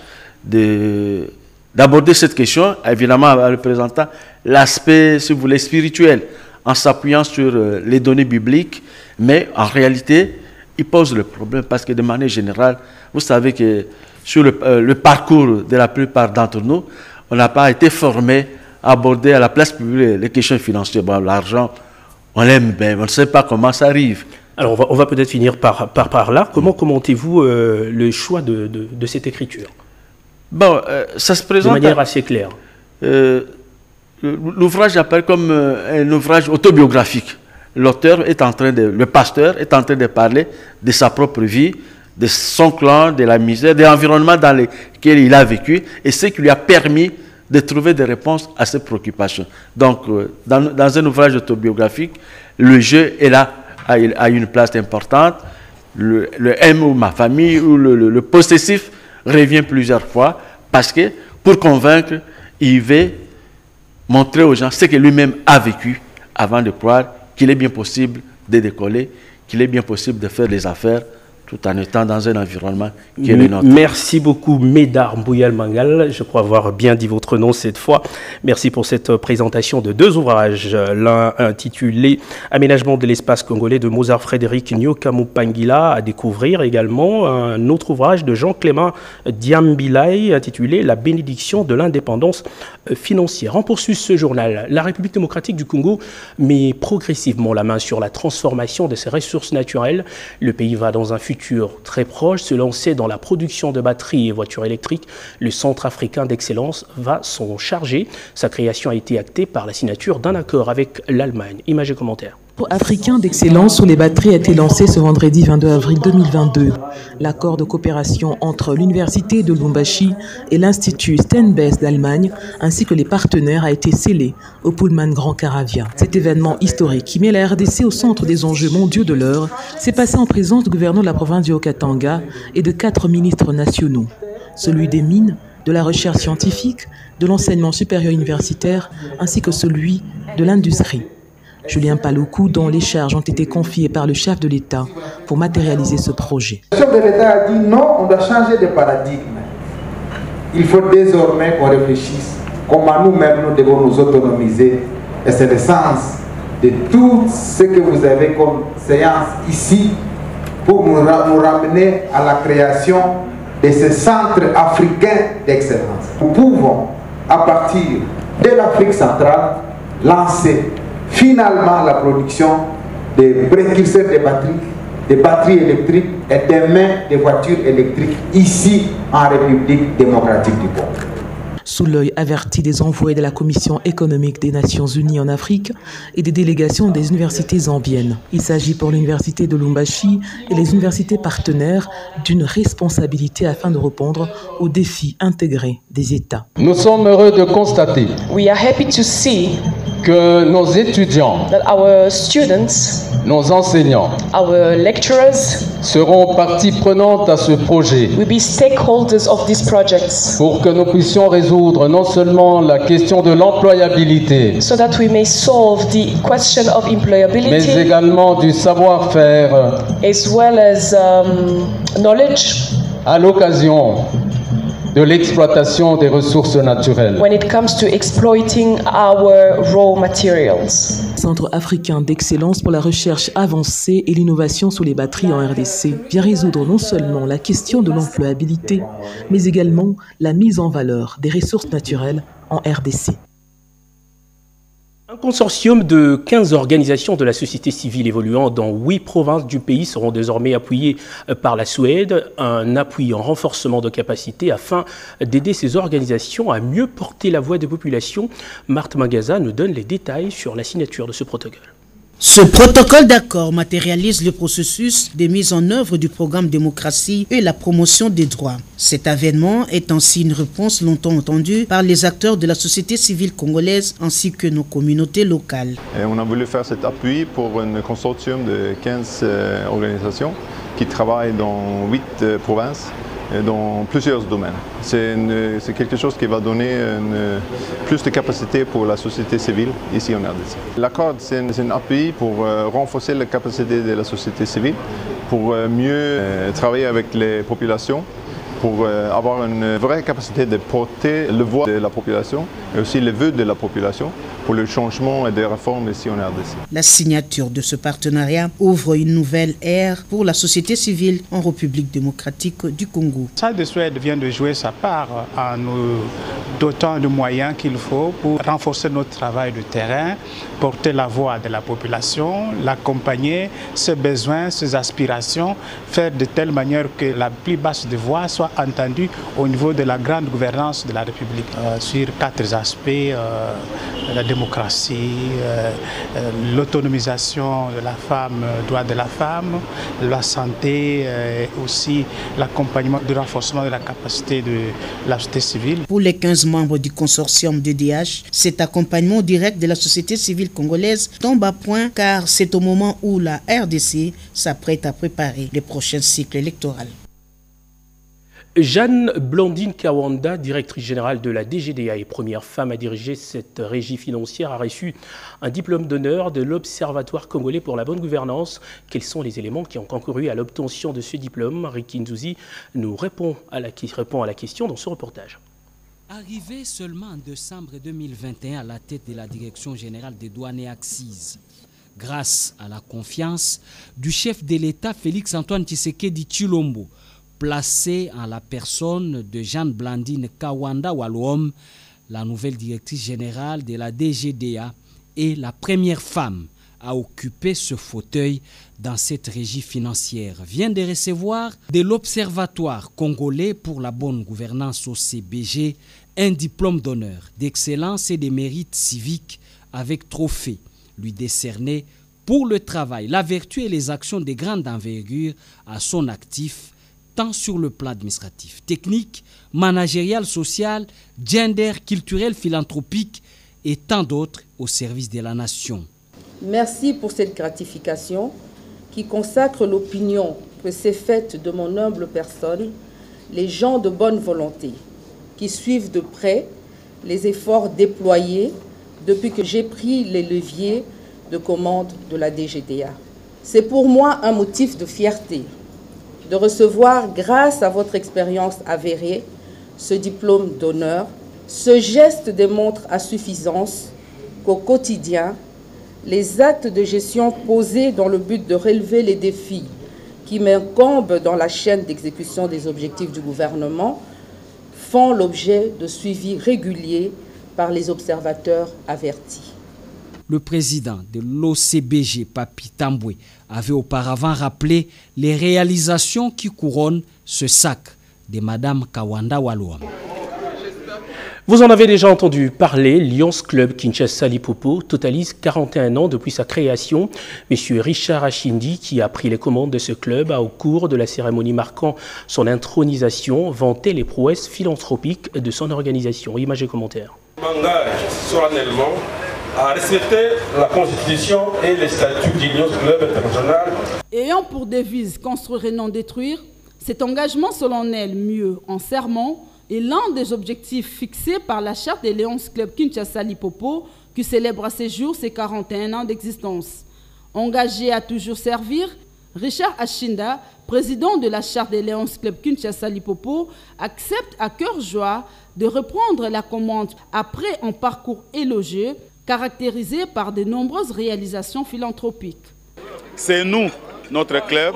d'aborder cette question, évidemment en représentant l'aspect, si vous voulez, spirituel, en s'appuyant sur les données bibliques, mais en réalité, il pose le problème parce que de manière générale, vous savez que sur le parcours de la plupart d'entre nous, on n'a pas été formé à aborder à la place publique les questions financières. Bon, l'argent, on l'aime bien, on ne sait pas comment ça arrive. Alors, on va peut-être finir par là. Comment commentez-vous le choix de cette écriture? Bon, ça se présente de manière assez claire. L'ouvrage apparaît comme un ouvrage autobiographique. L'auteur le pasteur est en train de parler de sa propre vie, de son clan, de la misère, de l'environnement dans lequel il a vécu et ce qui lui a permis de trouver des réponses à ses préoccupations. Donc, dans un ouvrage autobiographique, le jeu est là, a une place importante. Le M ou ma famille ou le possessif revient plusieurs fois parce que pour convaincre, il veut montrer aux gens ce que lui-même a vécu avant de croire qu'il est bien possible de décoller, qu'il est bien possible de faire des affaires tout en étant dans un environnement qui est le nôtre. Merci beaucoup, Médard Mbouyal Mangal. Je crois avoir bien dit votre nom cette fois. Merci pour cette présentation de deux ouvrages. L'un intitulé « Aménagement de l'espace congolais » de Mozart Frédéric Nyokamupangila, à découvrir également un autre ouvrage de Jean-Clément Diambilay intitulé « La bénédiction de l'indépendance financière ». On poursuit ce journal. La République démocratique du Congo met progressivement la main sur la transformation de ses ressources naturelles. Le pays va dans un futur très proche se lancer dans la production de batteries et voitures électriques. Le Centre africain d'excellence va s'en charger. Sa création a été actée par la signature d'un accord avec l'Allemagne. Images et commentaires. Africain d'excellence sur les batteries a été lancé ce vendredi 22 avril 2022. L'accord de coopération entre l'Université de Lubumbashi et l'Institut Stenbest d'Allemagne, ainsi que les partenaires, a été scellé au Pullman Grand Caravia. Cet événement historique qui met la RDC au centre des enjeux mondiaux de l'heure s'est passé en présence du gouverneur de la province du Haut-Katanga et de 4 ministres nationaux. Celui des mines, de la recherche scientifique, de l'enseignement supérieur universitaire, ainsi que celui de l'industrie. Julien Paloukou, dont les charges ont été confiées par le chef de l'État pour matérialiser ce projet. Le chef de l'État a dit non, on doit changer de paradigme. Il faut désormais qu'on réfléchisse comment nous-mêmes nous devons nous autonomiser. Et c'est le sens de tout ce que vous avez comme séance ici pour nous ramener à la création de ce centre africain d'excellence. Nous pouvons, à partir de l'Afrique centrale, lancer finalement la production des précurseurs des batteries électriques et demain des voitures électriques ici en République démocratique du Congo. Sous l'œil averti des envoyés de la Commission économique des Nations Unies en Afrique et des délégations des universités zambiennes. Il s'agit pour l'université de Lubumbashi et les universités partenaires d'une responsabilité afin de répondre aux défis intégrés des États. Nous sommes heureux de constater que nos étudiants, nos enseignants, seront partie prenante à ce projet pour que nous puissions résoudre non seulement la question de l'employabilité, mais également du savoir-faire à l'occasion de l'exploitation des ressources naturelles. Centre africain d'excellence pour la recherche avancée et l'innovation sur les batteries en RDC vient résoudre non seulement la question de l'employabilité, mais également la mise en valeur des ressources naturelles en RDC. Un consortium de 15 organisations de la société civile évoluant dans 8 provinces du pays seront désormais appuyées par la Suède, un appui en renforcement de capacité afin d'aider ces organisations à mieux porter la voix des populations. Marthe Magaza nous donne les détails sur la signature de ce protocole. Ce protocole d'accord matérialise le processus de mise en œuvre du programme démocratie et la promotion des droits. Cet avènement est ainsi une réponse longtemps entendue par les acteurs de la société civile congolaise ainsi que nos communautés locales. Et on a voulu faire cet appui pour un consortium de 15 organisations qui travaillent dans 8 provinces et dans plusieurs domaines. C'est quelque chose qui va donner plus de capacité pour la société civile ici en RDC. L'accord, c'est un appui pour renforcer la capacité de la société civile, pour mieux travailler avec les populations, pour avoir une vraie capacité de porter le voix de la population et aussi les vœux de la population pour le changement et des réformes ici en RDC. La signature de ce partenariat ouvre une nouvelle ère pour la société civile en République démocratique du Congo. Salle de Suède vient de jouer sa part en nous dotant de moyens qu'il faut pour renforcer notre travail de terrain, porter la voix de la population, l'accompagner, ses besoins, ses aspirations, faire de telle manière que la plus basse des voix soit entendue au niveau de la grande gouvernance de la République sur 4 aspects. La démocratie, l'autonomisation de la femme, droit de la femme, la santé, aussi l'accompagnement du renforcement de la capacité de la société civile. Pour les 15 membres du consortium DDH, cet accompagnement direct de la société civile congolaise tombe à point car c'est au moment où la RDC s'apprête à préparer le prochain cycle électoral. Jeanne Blandine Kawanda, directrice générale de la DGDA et première femme à diriger cette régie financière, a reçu un diplôme d'honneur de l'Observatoire congolais pour la bonne gouvernance. Quels sont les éléments qui ont concouru à l'obtention de ce diplôme? Ricky Nzouzi nous répond à la question dans ce reportage. Arrivé seulement en décembre 2021 à la tête de la Direction générale des douanes et accises, grâce à la confiance du chef de l'État Félix-Antoine Tshisekedi Tshilombo, placée en la personne de Jeanne Blandine Kawanda Walom, la nouvelle directrice générale de la DGDA est la première femme à occuper ce fauteuil dans cette régie financière. Vient de recevoir de l'Observatoire congolais pour la bonne gouvernance OCBG un diplôme d'honneur, d'excellence et de mérite civique avec trophée, lui décerné pour le travail, la vertu et les actions de grande envergure à son actif, tant sur le plan administratif, technique, managérial, social, gender, culturel, philanthropique et tant d'autres au service de la nation. Merci pour cette gratification qui consacre l'opinion que s'est faite de mon humble personne les gens de bonne volonté qui suivent de près les efforts déployés depuis que j'ai pris les leviers de commande de la DGDA. C'est pour moi un motif de fierté de recevoir, grâce à votre expérience avérée, ce diplôme d'honneur. Ce geste démontre à suffisance qu'au quotidien, les actes de gestion posés dans le but de relever les défis qui m'incombent dans la chaîne d'exécution des objectifs du gouvernement font l'objet de suivi régulier par les observateurs avertis. Le président de l'OCBG, Papi Tamboué, avait auparavant rappelé les réalisations qui couronnent ce sac de Madame Kawanda Walom. Vous en avez déjà entendu parler, Lions Club Kinshasa Lipopo totalise 41 ans depuis sa création. Monsieur Richard Achindi, qui a pris les commandes de ce club, a au cours de la cérémonie marquant son intronisation vanté les prouesses philanthropiques de son organisation. Images et commentaires. M'engage solennellement à respecter la Constitution et les statuts du Lions Club international. Ayant pour devise construire et non détruire, cet engagement solennel mieux en serment est l'un des objectifs fixés par la charte des Lions Club Kinshasa Lipopo qui célèbre à ce jour ses 41 ans d'existence. Engagé à toujours servir, Richard Achinda, président de la charte des Lions Club Kinshasa Lipopo, accepte à cœur joie de reprendre la commande après un parcours élogieux caractérisé par de nombreuses réalisations philanthropiques. C'est nous, notre club,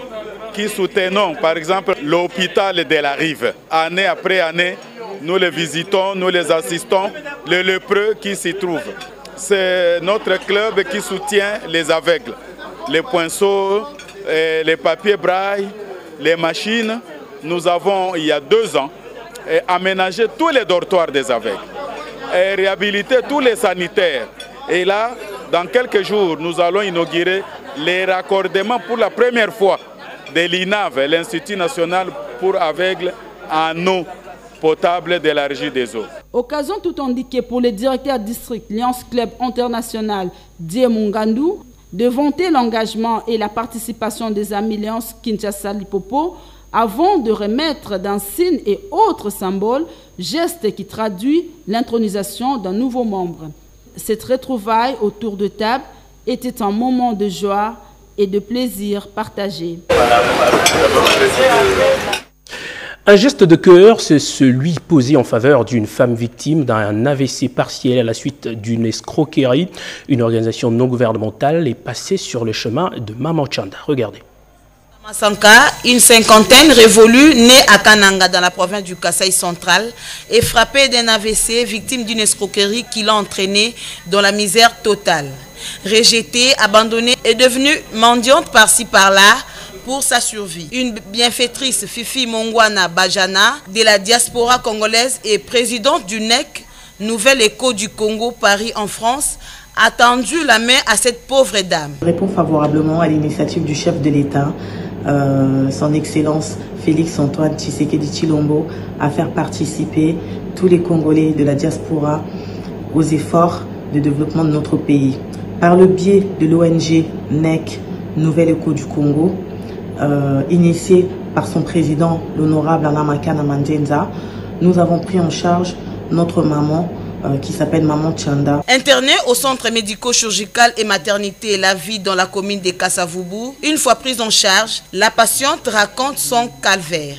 qui soutenons par exemple l'hôpital de la Rive. Année après année, nous les visitons, nous les assistons, les lépreux qui s'y trouvent. C'est notre club qui soutient les aveugles, les pinceaux, les papiers braille, les machines. Nous avons, il y a 2 ans, aménagé tous les dortoirs des aveugles, et réhabilité tous les sanitaires. Et là, Dans quelques jours, nous allons inaugurer les raccordements pour la première fois de l'INAV, l'Institut national pour aveugles, en eau potable de la régie des eaux. Occasion tout indiquée pour le directeur district Lions Club International Diemungandou de vanter l'engagement et la participation des amis Lions Kinshasa Lipopo avant de remettre d'insignes et autres symboles, gestes qui traduisent l'intronisation d'un nouveau membre. Cette retrouvaille autour de table était un moment de joie et de plaisir partagé. Un geste de cœur, c'est celui posé en faveur d'une femme victime d'un AVC partiel à la suite d'une escroquerie. Une organisation non gouvernementale est passée sur le chemin de Maman Chanda. Regardez. Sanka, une cinquantaine révolue, née à Kananga dans la province du Kasaï central, est frappée d'un AVC, victime d'une escroquerie qui l'a entraînée dans la misère totale. Rejetée, abandonnée et devenue mendiante par-ci par-là pour sa survie. Une bienfaitrice, Fifi Mongwana Bajana, de la diaspora congolaise et présidente du NEC, Nouvel Écho du Congo, Paris en France, a tendu la main à cette pauvre dame. Je réponds favorablement à l'initiative du chef de l'État, son Excellence Félix Antoine Tshisekedi Tshilombo, à faire participer tous les Congolais de la diaspora aux efforts de développement de notre pays. Par le biais de l'ONG NEC, Nouvel Écho du Congo, initié par son président, l'honorable Anamakana Mandenza, nous avons pris en charge notre maman qui s'appelle Maman Chanda. Internée au centre médico-chirurgical et maternité La Vie dans la commune de Kasavubu, une fois prise en charge, la patiente raconte son calvaire.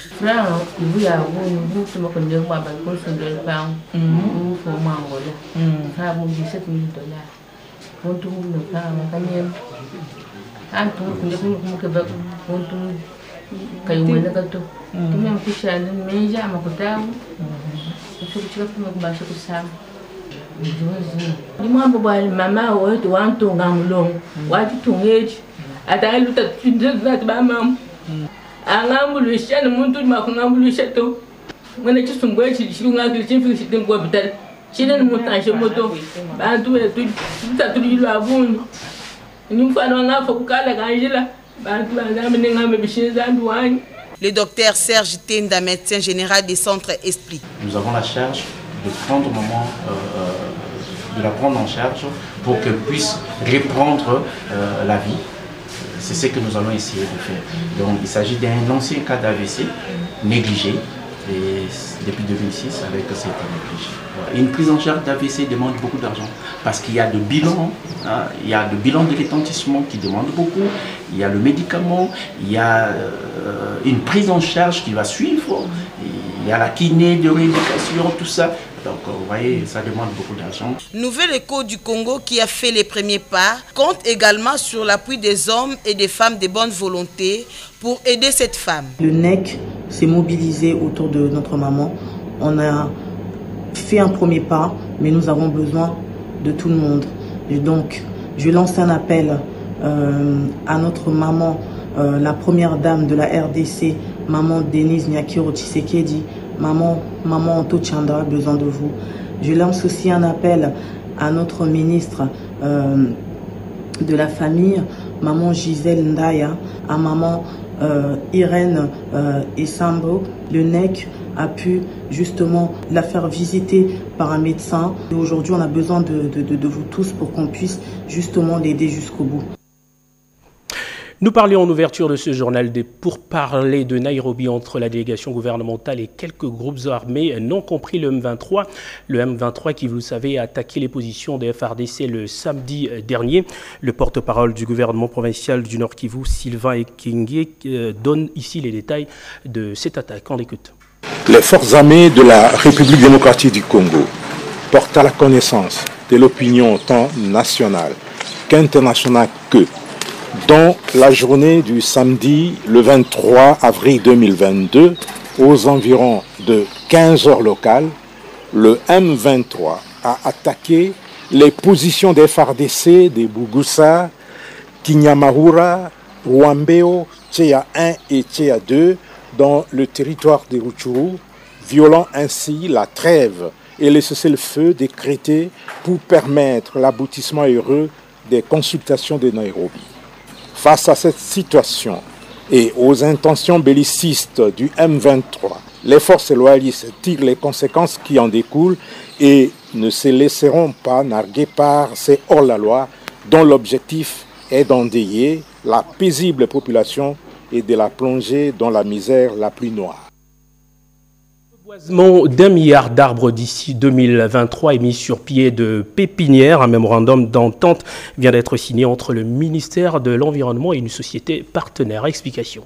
Le docteur Serge Tenda, médecin général des centres, explique. Nous avons la charge de prendre maman, de la prendre en charge pour qu'elle puisse reprendre la vie. C'est ce que nous allons essayer de faire. Donc il s'agit d'un ancien cas d'AVC négligé. Et depuis 2006, avec cette négligé. Une prise en charge d'AVC demande beaucoup d'argent parce qu'il y a de bilans, hein, il y a de bilans de retentissement qui demandent beaucoup, il y a le médicament, il y a une prise en charge qui va suivre, il y a la kiné de rééducation, tout ça. Donc vous voyez, ça demande beaucoup d'argent. Nouvel Écho du Congo, qui a fait les premiers pas, compte également sur l'appui des hommes et des femmes de bonne volonté pour aider cette femme. Le NEC s'est mobilisé autour de notre maman. On a fait un premier pas, mais nous avons besoin de tout le monde. Et donc, je lance un appel à notre maman, la première dame de la RDC, maman Denise Nyakiro Tshisekedi, maman Anto Chanda a besoin de vous. Je lance aussi un appel à notre ministre de la famille, maman Gisèle Ndaya, à maman Irène Essambo. Le NEC a pu justement la faire visiter par un médecin. Aujourd'hui, on a besoin de vous tous pour qu'on puisse justement l'aider jusqu'au bout. Nous parlions en ouverture de ce journal des pourparlers de Nairobi entre la délégation gouvernementale et quelques groupes armés, non compris le M23. Le M23 qui, vous le savez, a attaqué les positions des FARDC le samedi dernier. Le porte-parole du gouvernement provincial du Nord Kivu, Sylvain Ekenge, donne ici les détails de cette attaque. On l'écoute. Les forces armées de la République démocratique du Congo portent à la connaissance de l'opinion tant nationale qu'internationale que dans la journée du samedi, le 23 avril 2022, aux environs de 15 heures locales, le M23 a attaqué les positions des FARDC de Bugusa, Kinyamahura, Rwambeo, Tchéa 1 et Tchéa 2 dans le territoire de Rutshuru, violant ainsi la trêve et le cessez-le-feu décrété pour permettre l'aboutissement heureux des consultations de Nairobi. Face à cette situation et aux intentions bellicistes du M23, les forces loyalistes tirent les conséquences qui en découlent et ne se laisseront pas narguer par ces hors-la-loi dont l'objectif est d'endeuiller la paisible population et de la plonger dans la misère la plus noire. Le reboisement d'1 milliard d'arbres d'ici 2023 est mis sur pied de pépinières. Un mémorandum d'entente vient d'être signé entre le ministère de l'Environnement et une société partenaire. Explication.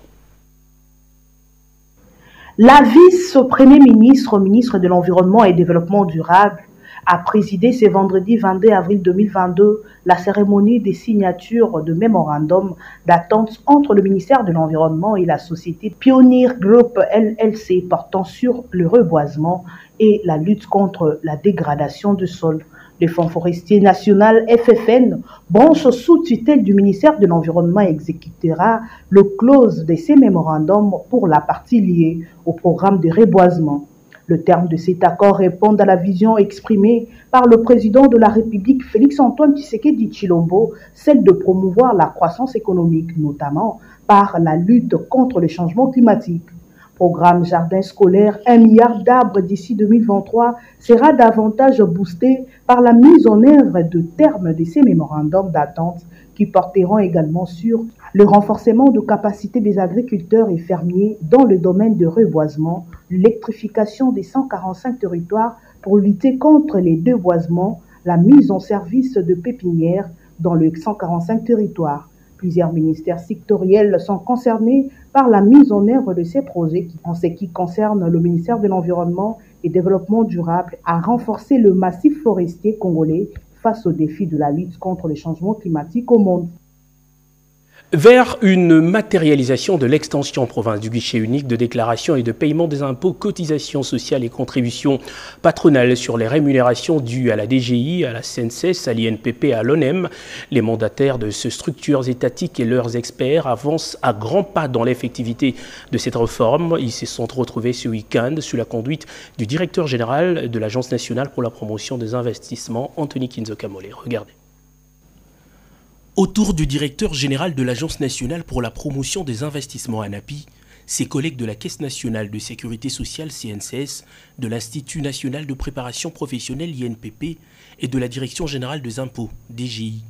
La vice-premier ministre, ministre de l'Environnement et Développement durable, a présidé ce vendredi 22 avril 2022 la cérémonie des signatures de mémorandum d'attente entre le ministère de l'Environnement et la société Pioneer Group LLC portant sur le reboisement et la lutte contre la dégradation du sol. Le Fonds forestier national FFN, branche sous tutelle du ministère de l'Environnement, exécutera le clause de ces mémorandums pour la partie liée au programme de reboisement. Le terme de cet accord répond à la vision exprimée par le président de la République, Félix-Antoine Tshisekedi Tshilombo, celle de promouvoir la croissance économique, notamment par la lutte contre le changement climatique. Programme jardin scolaire, 1 milliard d'arbres d'ici 2023 sera davantage boosté par la mise en œuvre de termes de ces mémorandums d'attente qui porteront également sur le renforcement de capacités des agriculteurs et fermiers dans le domaine de reboisement, l'électrification des 145 territoires pour lutter contre les déboisements, la mise en service de pépinières dans les 145 territoires. Plusieurs ministères sectoriels sont concernés par la mise en œuvre de ces projets. En ce qui concerne le ministère de l'Environnement et Développement durable, à renforcer le massif forestier congolais face aux défis de la lutte contre le changement climatique au monde. Vers une matérialisation de l'extension en province du guichet unique de déclaration et de paiement des impôts, cotisations sociales et contributions patronales sur les rémunérations dues à la DGI, à la CNSS, à l'INPP et à l'ONEM, les mandataires de ces structures étatiques et leurs experts avancent à grands pas dans l'effectivité de cette réforme. Ils se sont retrouvés ce week-end sous la conduite du directeur général de l'Agence nationale pour la promotion des investissements, Anthony Kinzokamole. Regardez. Autour du directeur général de l'Agence nationale pour la promotion des investissements ANAPI, ses collègues de la Caisse nationale de sécurité sociale CNCS, de l'Institut national de préparation professionnelle INPP et de la Direction générale des impôts DGI.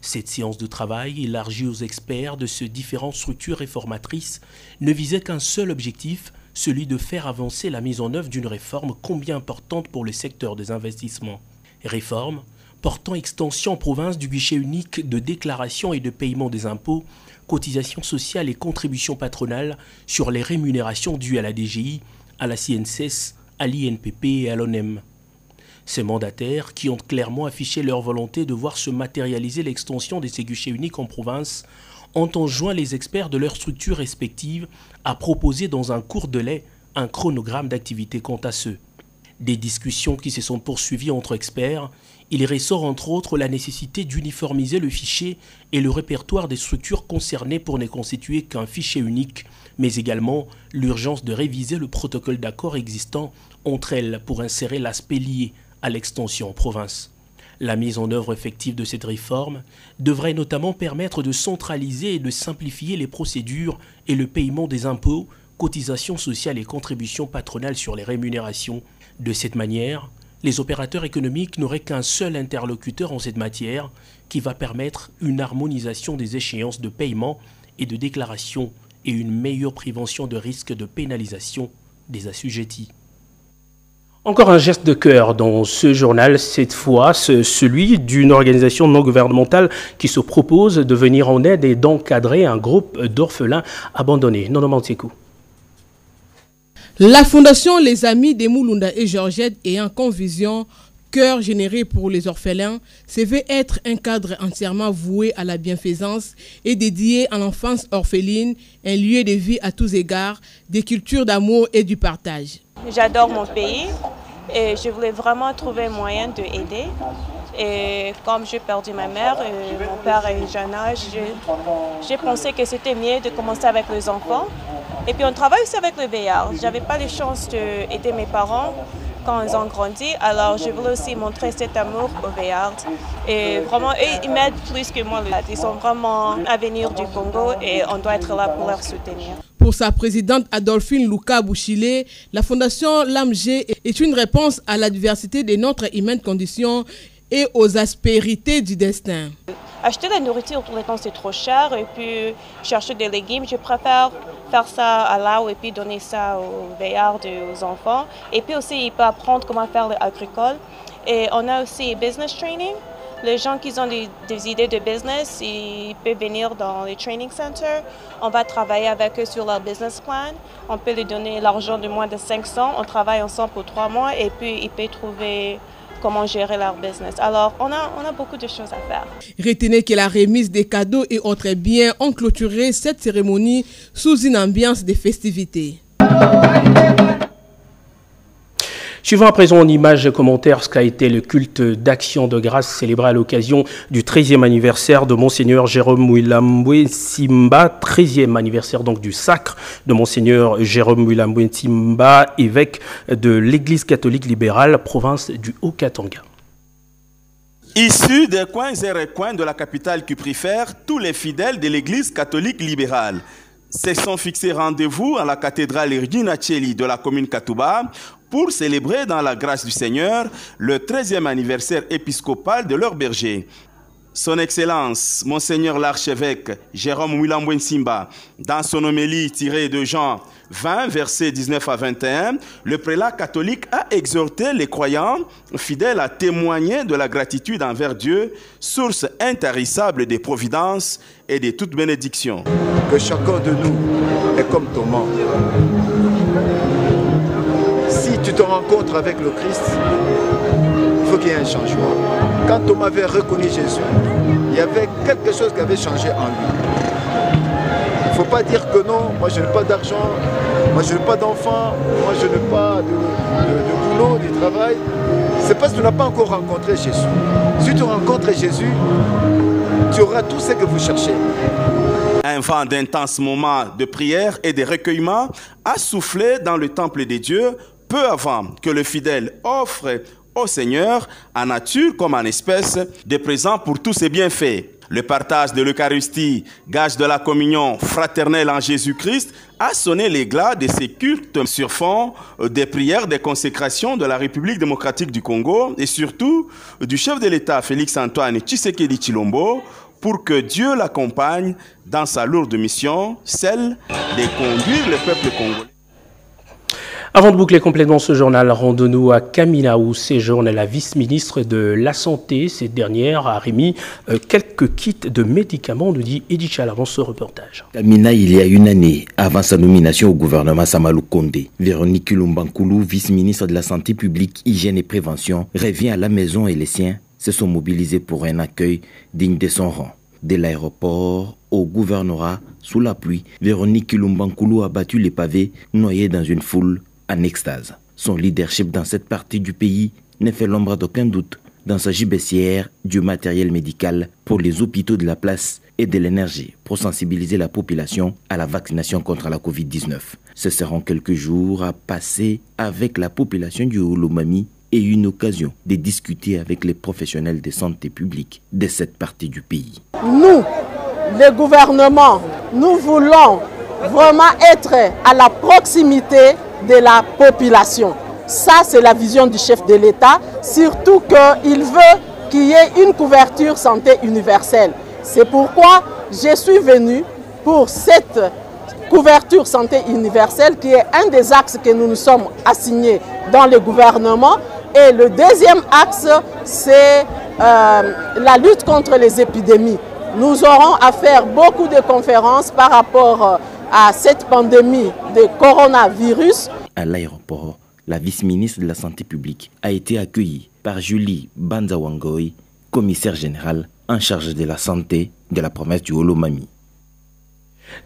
Cette séance de travail, élargie aux experts de ces différentes structures réformatrices, ne visait qu'un seul objectif, celui de faire avancer la mise en œuvre d'une réforme combien importante pour le secteur des investissements. Réforme portant extension en province du guichet unique de déclaration et de paiement des impôts, cotisations sociales et contributions patronales sur les rémunérations dues à la DGI, à la CNSS, à l'INPP et à l'ONEM. Ces mandataires, qui ont clairement affiché leur volonté de voir se matérialiser l'extension de ces guichets uniques en province, ont enjoint les experts de leurs structures respectives à proposer dans un court délai un chronogramme d'activité quant à ceux. Des discussions qui se sont poursuivies entre experts, il ressort entre autres la nécessité d'uniformiser le fichier et le répertoire des structures concernées pour ne constituer qu'un fichier unique, mais également l'urgence de réviser le protocole d'accord existant entre elles pour insérer l'aspect lié à l'extension en province. La mise en œuvre effective de cette réforme devrait notamment permettre de centraliser et de simplifier les procédures et le paiement des impôts, cotisations sociales et contributions patronales sur les rémunérations. De cette manière, les opérateurs économiques n'auraient qu'un seul interlocuteur en cette matière qui va permettre une harmonisation des échéances de paiement et de déclaration et une meilleure prévention de risques de pénalisation des assujettis. Encore un geste de cœur dans ce journal, cette fois celui d'une organisation non gouvernementale qui se propose de venir en aide et d'encadrer un groupe d'orphelins abandonnés. Nonomantieko. La fondation Les Amis des Moulounda et Georgette ayant comme vision cœur généré pour les orphelins se veut être un cadre entièrement voué à la bienfaisance et dédié à l'enfance orpheline, un lieu de vie à tous égards, des cultures d'amour et du partage. J'adore mon pays et je voulais vraiment trouver un moyen de aider. Et comme j'ai perdu ma mère et mon père à un jeune âge, j'ai pensé que c'était mieux de commencer avec les enfants. Et puis on travaille aussi avec le VIH. Je n'avais pas de chance d'aider mes parents quand ils ont grandi. Alors, je voulais aussi montrer cet amour au Béard. Et vraiment, ils m'aident plus que moi. Ils sont vraiment l'avenir du Congo et on doit être là pour leur soutenir. Pour sa présidente Adolphine Luka Bouchile, la fondation LAMG est une réponse à la diversité de notre humaine condition et aux aspérités du destin. Acheter la nourriture tout le temps c'est trop cher et puis chercher des légumes, je préfère faire ça à l'eau et puis donner ça aux veillards et aux enfants. Et puis aussi ils peuvent apprendre comment faire l'agricole. Et on a aussi business training. Les gens qui ont des idées de business, ils peuvent venir dans les training centers. On va travailler avec eux sur leur business plan. On peut leur donner l'argent de moins de 500. On travaille ensemble pour 3 mois et puis ils peuvent trouver comment gérer leur business. Alors, on a beaucoup de choses à faire. Retenez que la remise des cadeaux et autres biens ont clôturé cette cérémonie sous une ambiance de festivités. Suivant à présent en images et commentaires ce qu'a été le culte d'action de grâce célébré à l'occasion du 13e anniversaire de Monseigneur Jérôme Mouilamboué Simba, 13e anniversaire donc du sacre de Monseigneur Jérôme Mouilamboué Simba, évêque de l'Église catholique libérale, province du Haut-Katanga. Issus des coins et recoins de la capitale cuprifère, tous les fidèles de l'Église catholique libérale se sont fixés rendez-vous à la cathédrale Regina Coeli de la commune Katouba pour célébrer dans la grâce du Seigneur le 13e anniversaire épiscopal de leur berger. Son Excellence, Monseigneur l'archevêque Jérôme Mouilamboué Simba, dans son homélie tirée de Jean 20, versets 19 à 21, le prélat catholique a exhorté les croyants fidèles à témoigner de la gratitude envers Dieu, source intarissable des providences et de toute bénédiction. Que chacun de nous est comme Thomas. Si tu te rencontres avec le Christ, il faut qu'il y ait un changement. Quand Thomas avait reconnu Jésus, il y avait quelque chose qui avait changé en lui. Il ne faut pas dire que non, moi je n'ai pas d'argent, moi je n'ai pas d'enfant, moi je n'ai pas de boulot, de travail. C'est parce que tu n'as pas encore rencontré Jésus. Si tu rencontres Jésus, tu auras tout ce que vous cherchez. Un vent d'intenses moments de prière et de recueillement a soufflé dans le temple des dieux peu avant que le fidèle offre au Seigneur, en nature comme en espèce, des présents pour tous ses bienfaits. Le partage de l'Eucharistie, gage de la communion fraternelle en Jésus-Christ, a sonné l'éclat de ces cultes sur fond des prières de consécration de la République démocratique du Congo et surtout du chef de l'État Félix-Antoine Tshisekedi Tshilombo, pour que Dieu l'accompagne dans sa lourde mission, celle de conduire le peuple congolais. Avant de boucler complètement ce journal, rendons-nous à Kamina où séjourne la vice-ministre de la Santé. Cette dernière a remis quelques kits de médicaments, nous dit Edith Chal avant ce reportage. Kamina, il y a une année, avant sa nomination au gouvernement Samalou Kondé, Véronique Lumbankoulou, vice-ministre de la Santé publique, Hygiène et Prévention, revient à la maison et les siens se sont mobilisés pour un accueil digne de son rang. De l'aéroport au gouvernorat, sous la pluie, Véronique Lumbankoulou a battu les pavés, noyés dans une foule en extase. Son leadership dans cette partie du pays ne fait l'ombre d'aucun doute. Dans sa gibecière, du matériel médical pour les hôpitaux de la place et de l'énergie pour sensibiliser la population à la vaccination contre la Covid-19. Ce seront quelques jours à passer avec la population du Holomami et une occasion de discuter avec les professionnels de santé publique de cette partie du pays. Nous, le gouvernement, nous voulons vraiment être à la proximité de la population. Ça, c'est la vision du chef de l'État, surtout qu'il veut qu'il y ait une couverture santé universelle. C'est pourquoi je suis venu pour cette couverture santé universelle qui est un des axes que nous nous sommes assignés dans le gouvernement. Et le deuxième axe, c'est la lutte contre les épidémies. Nous aurons à faire beaucoup de conférences par rapport à cette pandémie de coronavirus. À l'aéroport, la vice-ministre de la Santé publique a été accueillie par Julie Banzawangoy, commissaire générale en charge de la santé de la province du Holomami.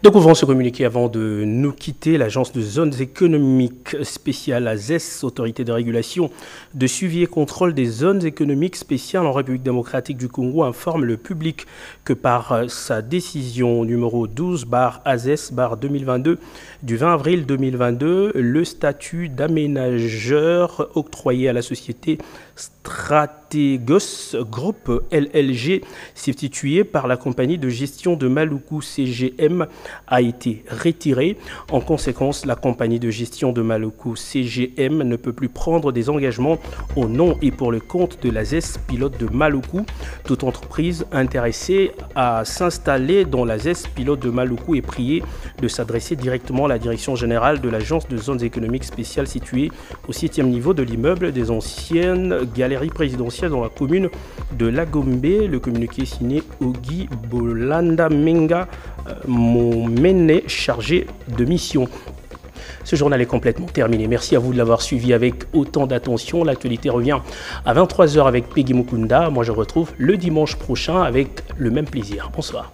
Découvrons ce communiqué avant de nous quitter. L'agence de zones économiques spéciales, AZES, autorité de régulation, de suivi et contrôle des zones économiques spéciales en République démocratique du Congo, informe le public que par sa décision numéro 12/AZES/2022 du 20 avril 2022, le statut d'aménageur octroyé à la société Stratégos Group LLG, substitué par la compagnie de gestion de Maluku CGM, a été retiré. En conséquence, la compagnie de gestion de Maluku CGM ne peut plus prendre des engagements au nom et pour le compte de l'AZES Pilote de Maluku. Toute entreprise intéressée à s'installer dans l'AZES Pilote de Maluku est priée de s'adresser directement à la direction générale de l'agence de zones économiques spéciales située au 7e niveau de l'immeuble des anciennes galeries présidentielles dans la commune de Lagombe. Le communiqué est signé Ogi Bolanda Menga Momene, chargé de mission. Ce journal est complètement terminé. Merci à vous de l'avoir suivi avec autant d'attention. L'actualité revient à 23h avec Peggy Mukunda. Moi, je retrouve le dimanche prochain avec le même plaisir. Bonsoir.